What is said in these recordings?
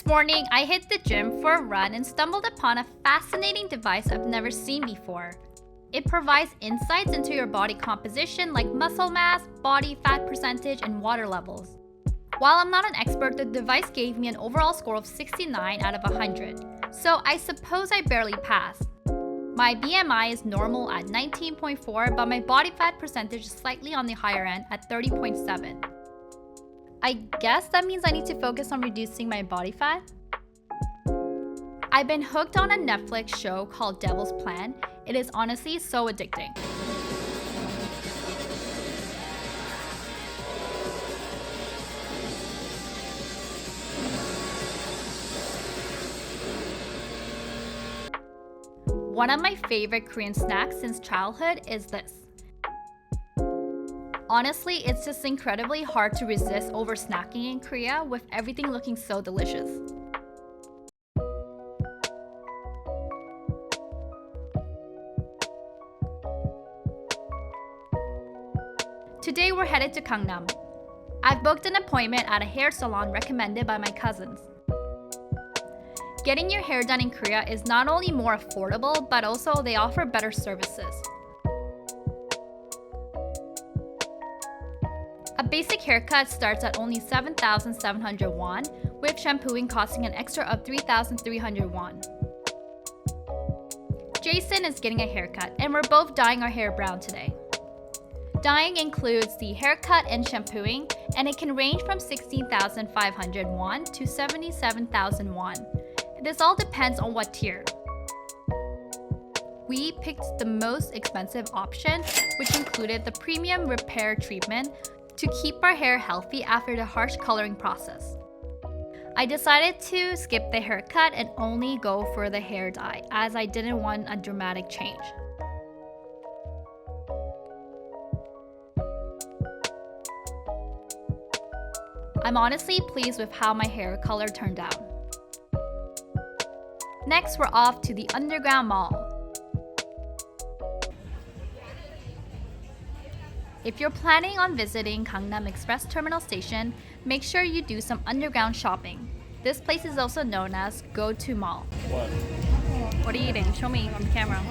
morning, I hit the gym for a run and stumbled upon a fascinating device I've never seen before. It provides insights into your body composition like muscle mass, body fat percentage, and water levels. While I'm not an expert, the device gave me an overall score of 69 out of 100, so I suppose I barely passed. My BMI is normal at 19.4, but my body fat percentage is slightly on the higher end at 30.7. I guess that means I need to focus on reducing my body fat? I've been hooked on a Netflix show called Devil's Plan. It is honestly so addicting. One of my favorite Korean snacks since childhood is this. Honestly, it's just incredibly hard to resist over snacking in Korea with everything looking so delicious. Today we're headed to Gangnam. I've booked an appointment at a hair salon recommended by my cousins. Getting your hair done in Korea is not only more affordable, but also they offer better services. A basic haircut starts at only 7,700 won, with shampooing costing an extra of 3,300 won. Jason is getting a haircut, and we're both dyeing our hair brown today. Dyeing includes the haircut and shampooing, and it can range from 16,500 won to 77,000 won. This all depends on what tier. We picked the most expensive option, which included the premium repair treatment to keep our hair healthy after the harsh coloring process. I decided to skip the haircut and only go for the hair dye, as I didn't want a dramatic change. I'm honestly pleased with how my hair color turned out. Next, we're off to the underground mall. If you're planning on visiting Gangnam Express Terminal Station, make sure you do some underground shopping. This place is also known as Goto Mall. What are you eating? Show me on the camera.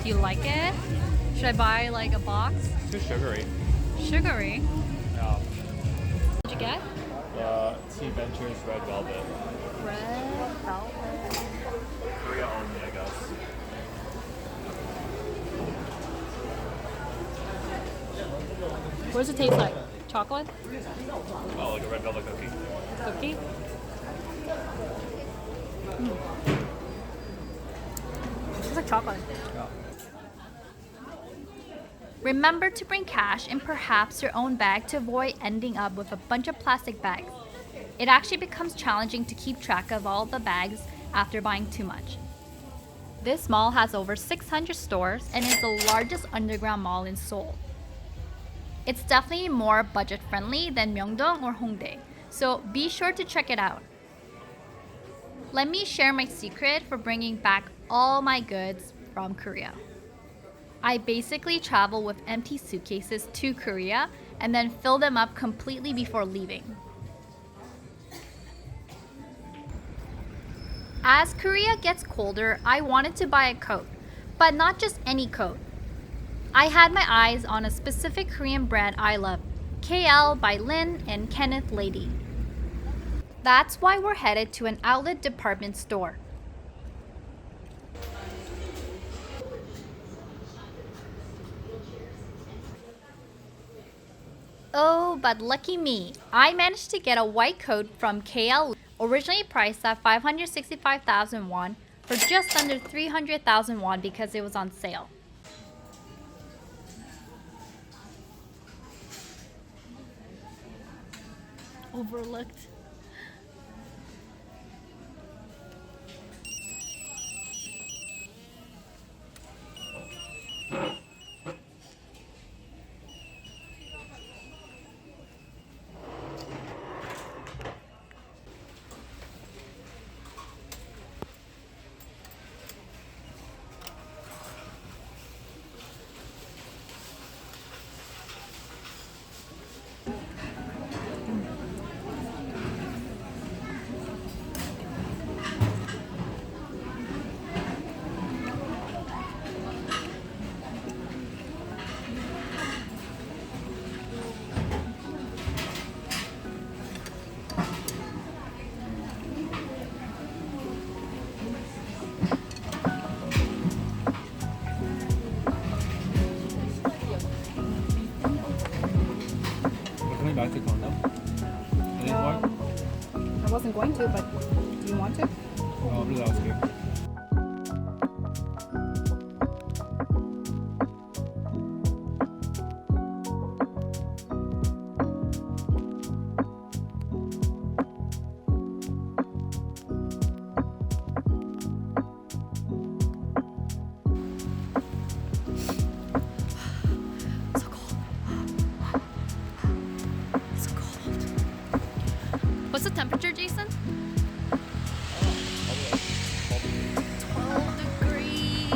Do you like it? Should I buy like a box? Too sugary. Sugary? Yeah. What did you get? T Ventures Red Velvet. Red velvet. Korea only, I guess. What does it taste like? Chocolate? Oh, like a red velvet cookie. Cookie? It's like chocolate. Yeah. Remember to bring cash and perhaps your own bag to avoid ending up with a bunch of plastic bags. It actually becomes challenging to keep track of all the bags after buying too much. This mall has over 600 stores and is the largest underground mall in Seoul. It's definitely more budget-friendly than Myeongdong or Hongdae, so be sure to check it out. Let me share my secret for bringing back all my goods from Korea. I basically travel with empty suitcases to Korea and then fill them up completely before leaving. As Korea gets colder, I wanted to buy a coat, but not just any coat. I had my eyes on a specific Korean brand I love, KL by Lin and Kenneth Lady. That's why we're headed to an outlet department store. Oh, but lucky me, I managed to get a white coat from KL, originally priced at 565,000 won, for just under 300,000 won because it was on sale. Overlooked. wasn't going to, but do you want to? Oh, that was good. What's the temperature, Jason? 12 degrees.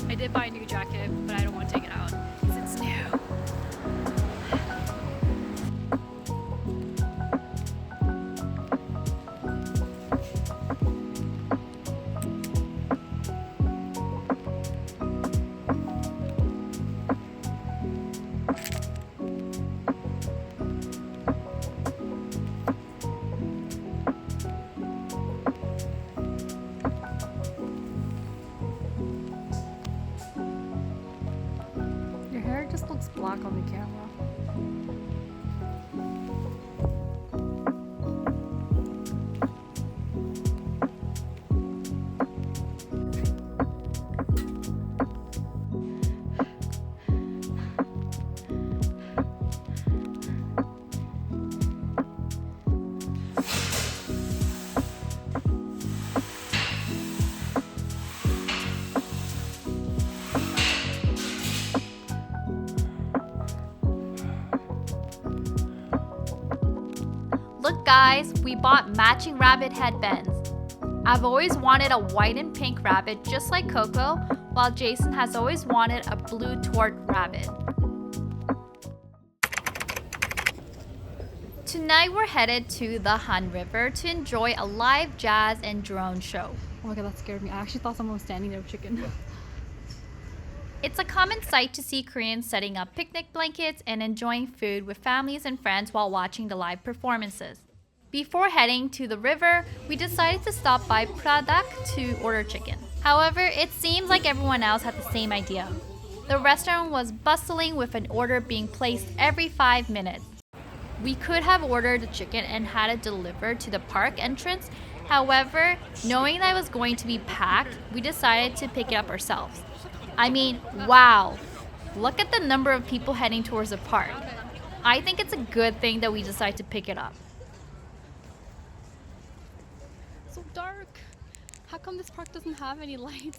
I did buy a new jacket, but I don't want to take it out because it's new. Your hair just looks black on the camera. Look guys, we bought matching rabbit headbands. I've always wanted a white and pink rabbit just like Coco, while Jason has always wanted a blue tort rabbit. Tonight we're headed to the Hanriver to enjoy a live jazz and drone show. Oh my god, that scared me. I actually thought someone was standing there with chicken. It's a common sight to see Koreans setting up picnic blankets and enjoying food with families and friends while watching the live performances. Before heading to the river, we decided to stop by Pradak to order chicken. However, it seems like everyone else had the same idea. The restaurant was bustling with an order being placed every 5 minutes. We could have ordered the chicken and had it delivered to the park entrance. However, knowing that it was going to be packed, we decided to pick it up ourselves. I mean, wow, look at the number of people heading towards the park. I think it's a good thing that we decided to pick it up. So dark. How come this park doesn't have any lights?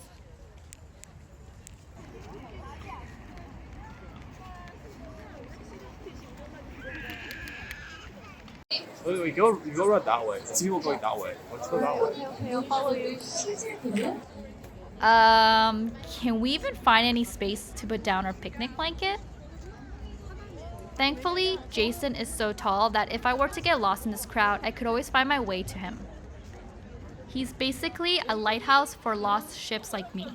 Wait, you go right that way. I see people going that way. Let's go that way. Okay, I'll follow you. Can we even find any space to put down our picnic blanket? Thankfully, Jason is so tall that if I were to get lost in this crowd, I could always find my way to him. He's basically a lighthouse for lost ships like me.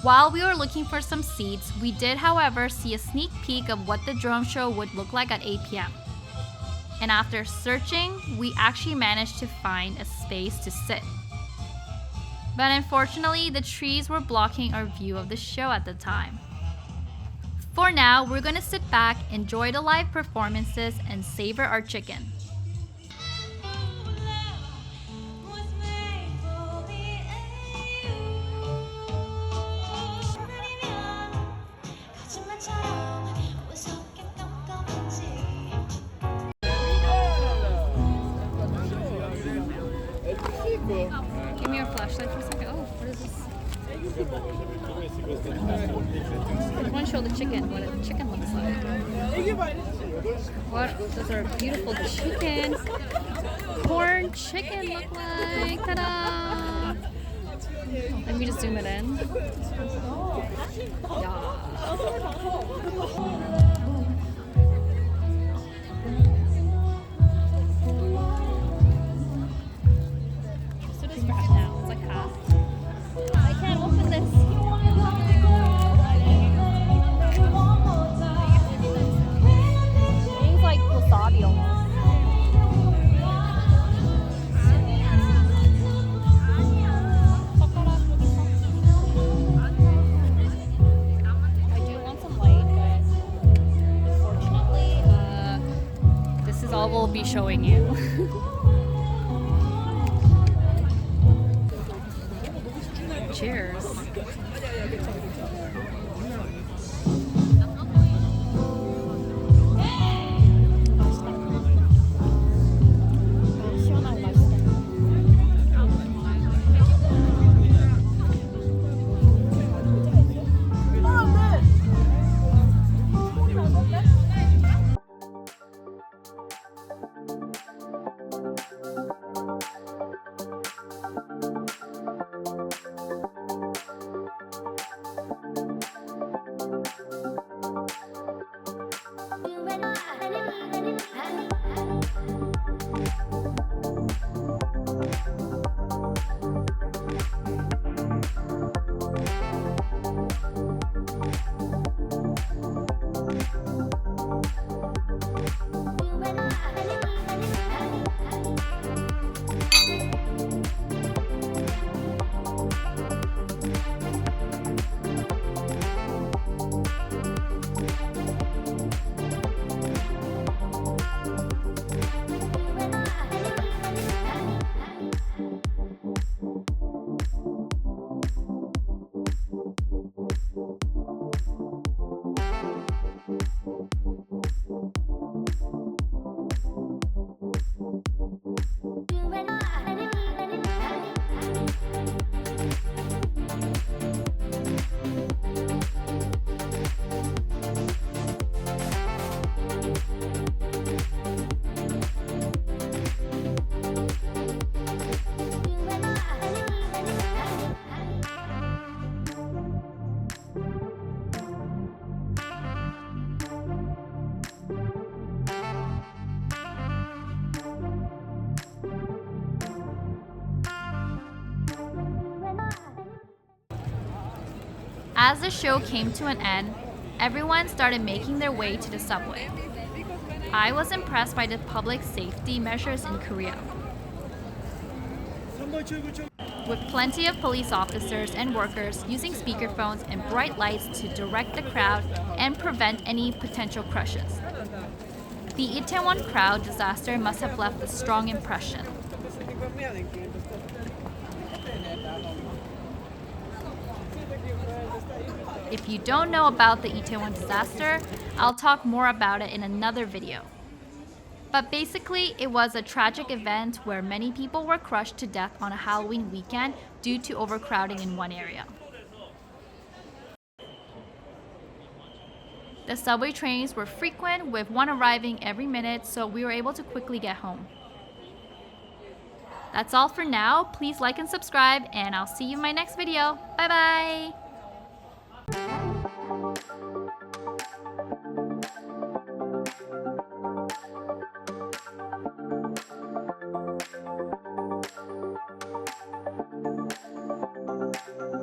While we were looking for some seats, we did, however, see a sneak peek of what the drone show would look like at 8 p.m. And after searching, we actually managed to find a space to sit. But unfortunately, the trees were blocking our view of the show at the time. For now, we're gonna sit back, enjoy the live performances, and savor our chicken. Give me your flashlight for a second. Oh, what is this? I want to show the chicken, what a chicken looks like. What does our beautiful chicken, corn chicken look like? Ta-da! Let me just zoom it in. Yeah. Now it's like half. I can't open this. It's like wasabi almost. will be showing you. Cheers. As the show came to an end, everyone started making their way to the subway. I was impressed by the public safety measures in Korea. With plenty of police officers and workers using speakerphones and bright lights to direct the crowd and prevent any potential crushes. The Itaewon crowd disaster must have left a strong impression. If you don't know about the Itaewon disaster, I'll talk more about it in another video. But basically, it was a tragic event where many people were crushed to death on a Halloween weekend due to overcrowding in one area. The subway trains were frequent, with one arriving every minute, so we were able to quickly get home. That's all for now. Please like and subscribe, and I'll see you in my next video. Bye bye!